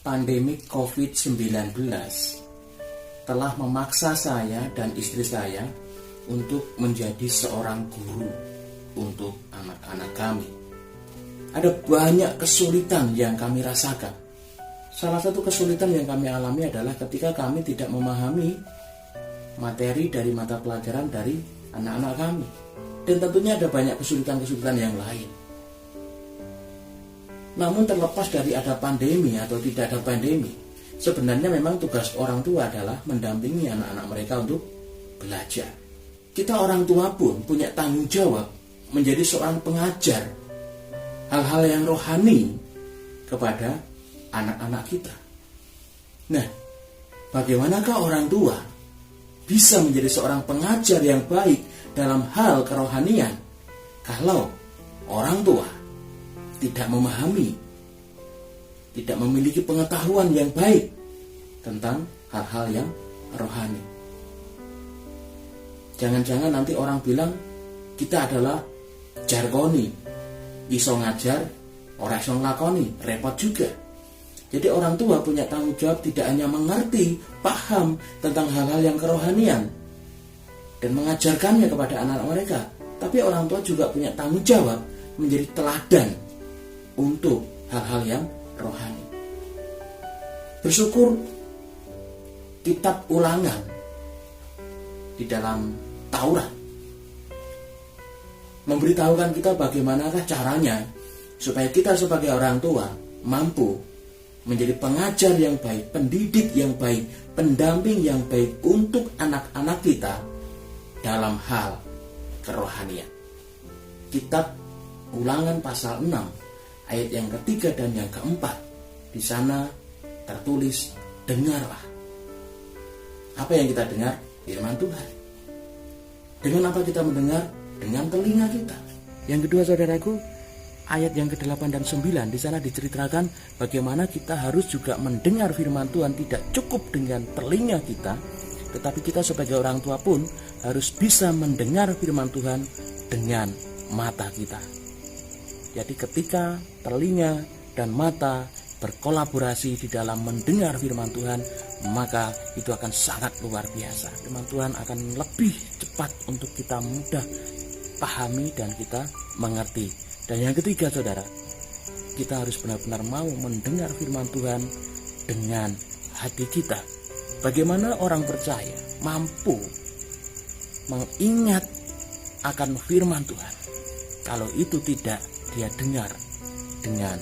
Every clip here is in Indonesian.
pandemi COVID-19 telah memaksa saya dan istri saya untuk menjadi seorang guru untuk anak-anak kami. Ada banyak kesulitan yang kami rasakan. Salah satu kesulitan yang kami alami adalah ketika kami tidak memahami materi dari mata pelajaran dari anak-anak kami. Dan tentunya ada banyak kesulitan-kesulitan yang lain. Namun terlepas dari ada pandemi atau tidak ada pandemi, sebenarnya memang tugas orang tua adalah mendampingi anak-anak mereka untuk belajar. Kita orang tua pun punya tanggung jawab menjadi seorang pengajar hal-hal yang rohani kepada anak-anak kita. Nah, bagaimanakah orang tua bisa menjadi seorang pengajar yang baik dalam hal kerohanian kalau orang tua tidak memahami, tidak memiliki pengetahuan yang baik tentang hal-hal yang rohani? Jangan-jangan nanti orang bilang kita adalah jargoni, iso ngajar, ora iso nglakoni, repot juga. Jadi orang tua punya tanggung jawab tidak hanya mengerti, paham tentang hal-hal yang kerohanian dan mengajarkannya kepada anak-anak mereka, tapi orang tua juga punya tanggung jawab menjadi teladan untuk hal-hal yang rohani. Bersyukur kitab Ulangan di dalam Taurat memberitahukan kita bagaimanakah caranya supaya kita sebagai orang tua mampu menjadi pengajar yang baik, pendidik yang baik, pendamping yang baik untuk anak-anak kita dalam hal kerohanian. Kitab Ulangan pasal 6 ayat yang ketiga dan yang keempat, di sana tertulis, dengarlah. Apa yang kita dengar? Firman Tuhan. Dengan apa kita mendengar? Dengan telinga kita. Yang kedua, saudaraku, ayat yang ke-8 dan 9 di sana diceritakan bagaimana kita harus juga mendengar firman Tuhan, tidak cukup dengan telinga kita, tetapi kita sebagai orang tua pun harus bisa mendengar firman Tuhan dengan mata kita. Jadi ketika telinga dan mata berkolaborasi di dalam mendengar firman Tuhan, maka itu akan sangat luar biasa. Firman Tuhan akan lebih cepat untuk kita mudah pahami dan kita mengerti. Dan yang ketiga, saudara, kita harus benar-benar mau mendengar firman Tuhan dengan hati kita. Bagaimana orang percaya mampu mengingat akan firman Tuhan kalau itu tidak dia dengar dengan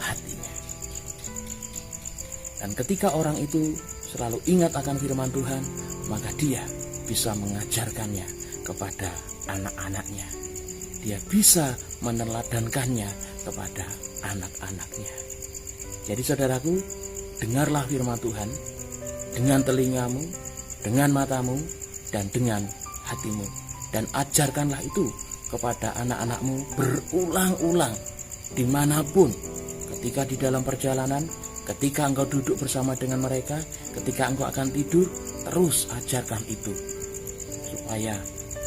hatinya? Dan ketika orang itu selalu ingat akan firman Tuhan, maka dia bisa mengajarkannya kepada anak-anaknya. Dia bisa meneladankannya kepada anak-anaknya. Jadi saudaraku, dengarlah firman Tuhan dengan telingamu, dengan matamu, dan dengan hatimu. Dan ajarkanlah itu kepada anak-anakmu berulang-ulang dimanapun. Ketika di dalam perjalanan, ketika engkau duduk bersama dengan mereka, ketika engkau akan tidur, terus ajarkan itu. Supaya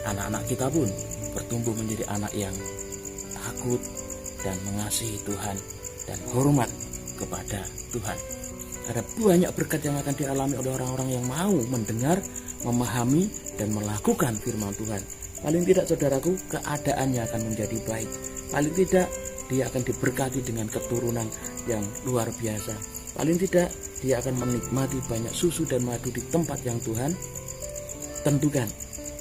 anak-anak kita pun bertumbuh menjadi anak yang takut dan mengasihi Tuhan dan hormat kepada Tuhan. Ada banyak berkat yang akan dialami oleh orang-orang yang mau mendengar, memahami, dan melakukan firman Tuhan. Paling tidak, saudaraku, keadaannya akan menjadi baik. Paling tidak, dia akan diberkati dengan keturunan yang luar biasa. Paling tidak, dia akan menikmati banyak susu dan madu di tempat yang Tuhan tentukan.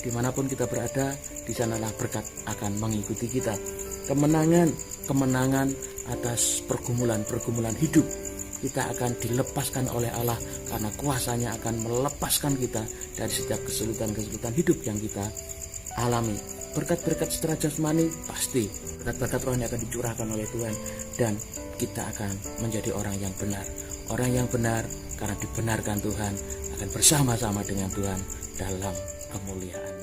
Dimanapun kita berada, di sanalah berkat akan mengikuti kita. Kemenangan atas pergumulan hidup kita akan dilepaskan oleh Allah, karena kuasanya akan melepaskan kita dari setiap kesulitan-kesulitan hidup yang kita alami. Berkat-berkat secara jasmani pasti, berkat-berkat rohani akan dicurahkan oleh Tuhan, dan kita akan menjadi orang yang benar. Orang yang benar karena dibenarkan Tuhan akan bersama-sama dengan Tuhan dalam kemuliaan.